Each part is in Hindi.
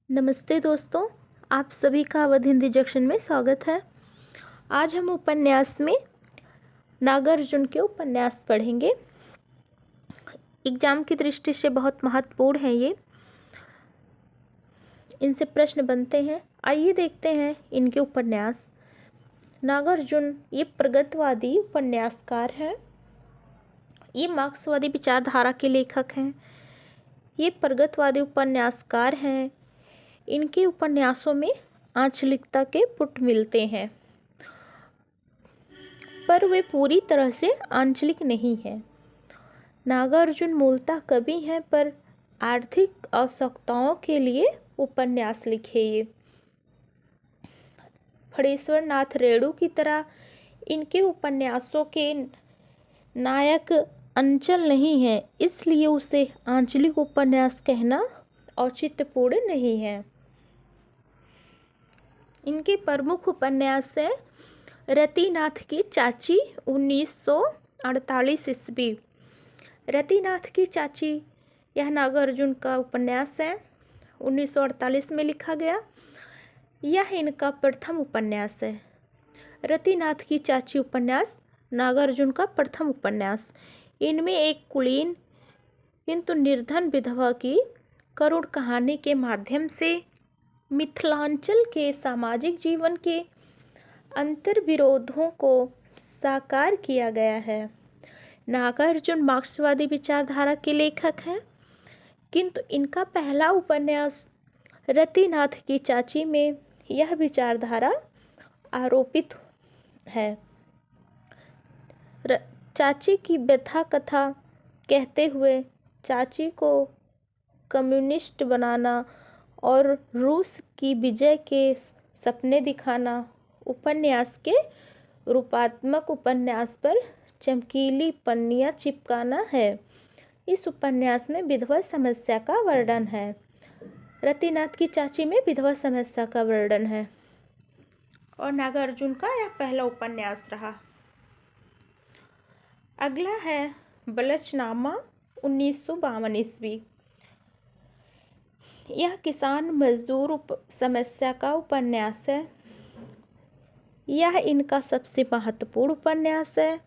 नमस्ते दोस्तों, आप सभी का अवध हिंदी जंक्शन में स्वागत है। आज हम उपन्यास में नागार्जुन के उपन्यास पढ़ेंगे। एग्जाम की दृष्टि से बहुत महत्वपूर्ण है ये। इनसे प्रश्न बनते हैं। आइए देखते हैं इनके उपन्यास। नागार्जुन ये प्रगतिवादी उपन्यासकार हैं। ये मार्क्सवादी विचारधारा के लेखक हैं। ये प्रगतिवादी उपन्यासकार हैं। इनके उपन्यासों में आंचलिकता के पुट मिलते हैं, पर वे पूरी तरह से आंचलिक नहीं हैं। नागार्जुन मूलतः कवि हैं, पर आर्थिक आवश्यकताओं के लिए उपन्यास लिखे। ये फणीश्वर नाथ रेणु की तरह इनके उपन्यासों के नायक अंचल नहीं है, इसलिए उसे आंचलिक उपन्यास कहना औचित्यपूर्ण नहीं है। इनके प्रमुख उपन्यास हैं रतिनाथ की चाची 1948 ईस्वी। रतिनाथ की चाची यह नागार्जुन का उपन्यास है। 1948 में लिखा गया। यह इनका प्रथम उपन्यास है। रतिनाथ की चाची उपन्यास नागार्जुन का प्रथम उपन्यास। इनमें एक कुलीन किंतु निर्धन विधवा की करुण कहानी के माध्यम से मिथिलांचल के सामाजिक जीवन के अंतर्विरोधों को साकार किया गया है। नागार्जुन मार्क्सवादी विचारधारा के लेखक हैं, किंतु इनका पहला उपन्यास रतिनाथ की चाची में यह विचारधारा आरोपित है। चाची की व्यथा कथा कहते हुए चाची को कम्युनिस्ट बनाना और रूस की विजय के सपने दिखाना उपन्यास के रूपात्मक उपन्यास पर चमकीली पन्नियाँ चिपकाना है। इस उपन्यास में विधवा समस्या का वर्णन है। रतिनाथ की चाची में विधवा समस्या का वर्णन है और नागार्जुन का यह पहला उपन्यास रहा। अगला है बलचनामा 1952 ईस्वी। यह किसान मजदूर समस्या का उपन्यास है। यह इनका सबसे महत्वपूर्ण उपन्यास है।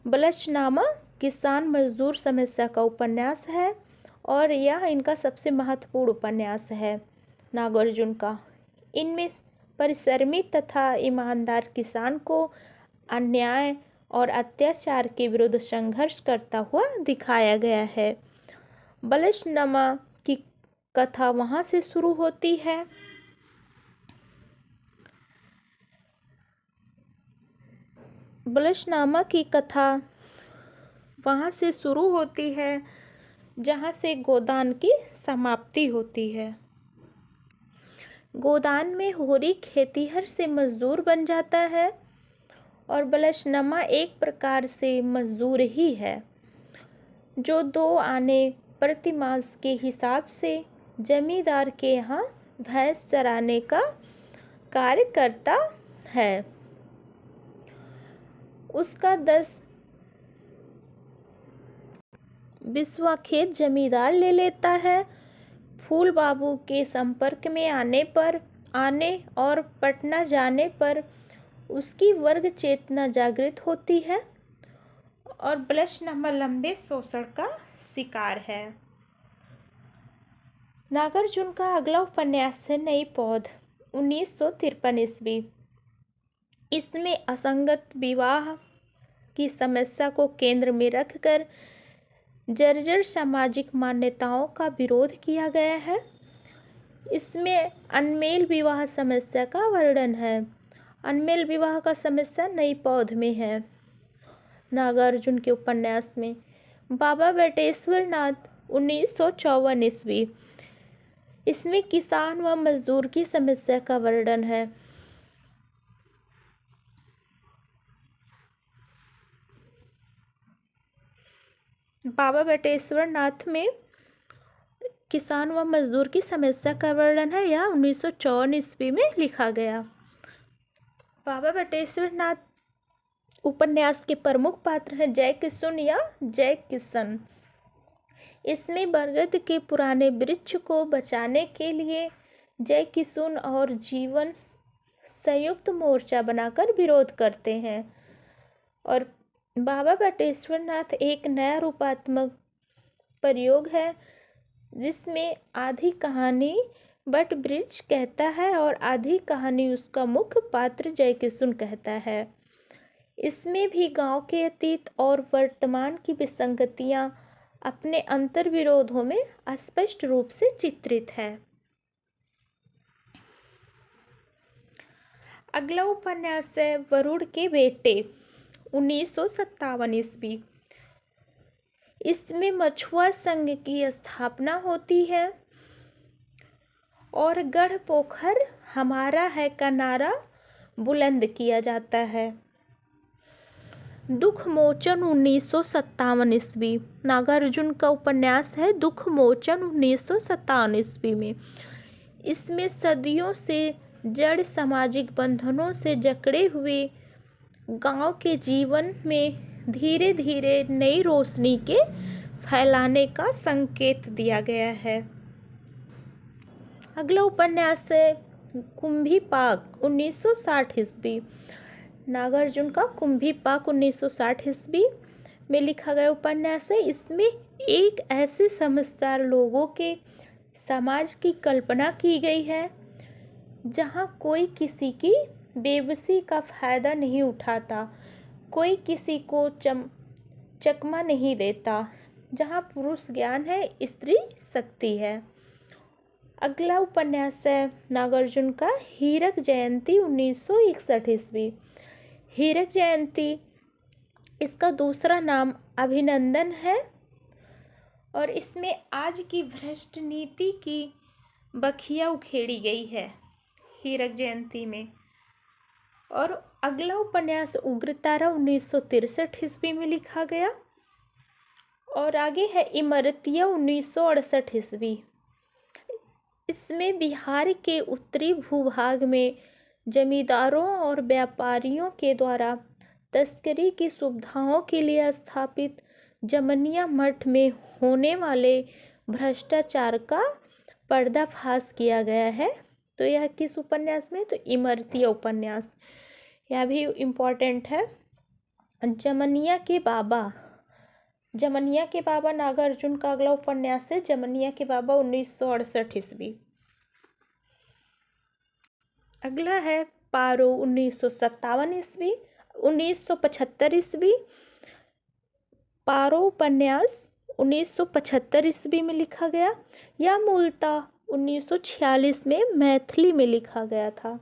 बलचनामा किसान मजदूर समस्या का उपन्यास है और यह इनका सबसे महत्वपूर्ण उपन्यास है नागार्जुन का। इनमें परिश्रमी तथा ईमानदार किसान को अन्याय और अत्याचार के विरुद्ध संघर्ष करता हुआ दिखाया गया है। बलचनामा की कथा वहाँ से शुरू होती है बलचनामा की कथा वहाँ से शुरू होती है जहाँ से गोदान की समाप्ति होती है। गोदान में होरी खेतीहर से मजदूर बन जाता है और बलचनामा एक प्रकार से मजदूर ही है, जो 2 आने प्रति मास के हिसाब से जमींदार के यहाँ भैंस चराने का कार्य करता है। उसका 10 बिस्वा खेत जमींदार ले लेता है। फूल बाबू के संपर्क में आने और पटना जाने पर उसकी वर्ग चेतना जागृत होती है और बलचनामा लंबे शोषण का शिकार है। नागार्जुन का अगला उपन्यास है नई पौध 1953 ईस्वी। इसमें असंगत विवाह की समस्या को केंद्र में रखकर जर्जर सामाजिक मान्यताओं का विरोध किया गया है। इसमें अनमेल विवाह समस्या का वर्णन है। अनमेल विवाह का समस्या नई पौध में है। नागार्जुन के उपन्यास में बाबा बटेश्वर नाथ 1954 ईस्वी। इसमें किसान व मजदूर की समस्या का वर्णन है। बाबा बटेश्वर नाथ में किसान व मजदूर की समस्या का वर्णन है। यह 1954 ईस्वी में लिखा गया। बाबा बटेश्वर नाथ उपन्यास के प्रमुख पात्र हैं जय किशन या जय किशन। इसमें बरगद के पुराने वृक्ष को बचाने के लिए जय किशुन और जीवन संयुक्त मोर्चा बनाकर विरोध करते हैं। और बाबा बटेश्वर नाथ एक नया रूपात्मक प्रयोग है जिसमें आधी कहानी बट वृक्ष कहता है और आधी कहानी उसका मुख्य पात्र जय किशुन कहता है। इसमें भी गांव के अतीत और वर्तमान की विसंगतियां अपने अंतर विरोधों में स्पष्ट रूप से चित्रित है। अगला उपन्यास है वरुण के बेटे 1957 ईस्वी। इसमें मछुआ संघ की स्थापना होती है और गढ़ पोखर हमारा है का नारा बुलंद किया जाता है। दुख मोचन 1957 ईस्वी। नागार्जुन का उपन्यास है दुख मोचन 1957 ईस्वी में। इसमें सदियों से जड़ सामाजिक बंधनों से जकड़े हुए गांव के जीवन में धीरे धीरे नई रोशनी के फैलाने का संकेत दिया गया है। अगला उपन्यास है कुंभीपाक 1960 ईस्वी। नागार्जुन का कुंभीपाक 1960 ईस्वी में लिखा गया उपन्यास है। इसमें एक ऐसे समझदार लोगों के समाज की कल्पना की गई है जहां कोई किसी की बेबसी का फायदा नहीं उठाता, कोई किसी को चकमा नहीं देता, जहां पुरुष ज्ञान है स्त्री शक्ति है। अगला उपन्यास है नागार्जुन का हीरक जयंती 1961 ईस्वी। हीरक जयंती इसका दूसरा नाम अभिनंदन है और इसमें आज की भ्रष्ट नीति की बखिया उखेड़ी गई है हीरक जयंती में। और अगला उपन्यास उग्रतारा 1963 ईस्वी में लिखा गया। और आगे है इमरतिया 1968 ईस्वी। इसमें बिहार के उत्तरी भूभाग में जमींदारों और व्यापारियों के द्वारा तस्करी की सुविधाओं के लिए स्थापित जमनिया मठ में होने वाले भ्रष्टाचार का पर्दाफाश किया गया है। तो यह किस उपन्यास में? तो इमरतिया उपन्यास, यह भी इम्पोर्टेंट है। जमनिया के बाबा नागार्जुन का अगला उपन्यास है जमनिया के बाबा 1968 ईस्वी। अगला है पारो 1957 ईस्वी 1975 ईस्वी। पारो उपन्यास 1975 ईस्वी में लिखा गया। यह मूलतः 1946 में मैथिली में लिखा गया था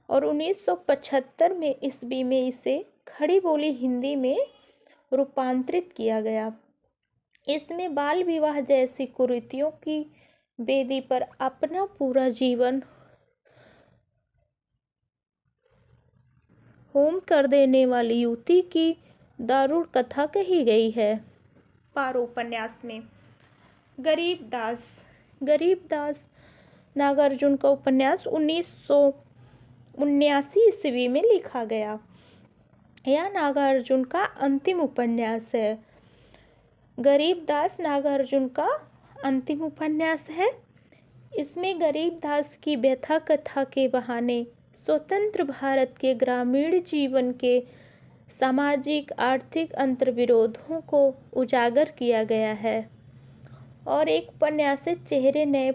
और 1975 में ईस्वी में इसे खड़ी बोली हिंदी में रूपांतरित किया गया। इसमें बाल विवाह जैसी कुरीतियों की बेदी पर अपना पूरा जीवन होम कर देने वाली युवती की दारुण कथा कही गई है। पारो उपन्यास में गरीब दास नागार्जुन का उपन्यास 1979 ईस्वी में लिखा गया। यह नागार्जुन का अंतिम उपन्यास है। गरीब दास नागार्जुन का अंतिम उपन्यास है। इसमें गरीब दास की व्यथा कथा के बहाने स्वतंत्र भारत के ग्रामीण जीवन के सामाजिक आर्थिक अंतर्विरोधों को उजागर किया गया है। और एक उपन्यास है चेहरे नए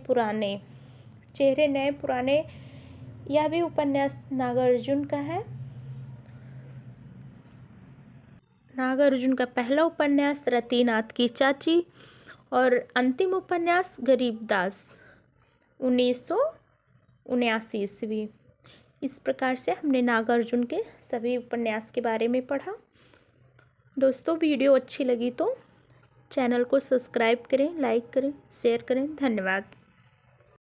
पुराने, यह भी उपन्यास नागार्जुन का है। नागार्जुन का पहला उपन्यास रतिनाथ की चाची और अंतिम उपन्यास गरीब दास 1979 ईस्वी। इस प्रकार से हमने नागार्जुन के सभी उपन्यास के बारे में पढ़ा। दोस्तों, वीडियो अच्छी लगी तो चैनल को सब्सक्राइब करें, लाइक करें, शेयर करें। धन्यवाद।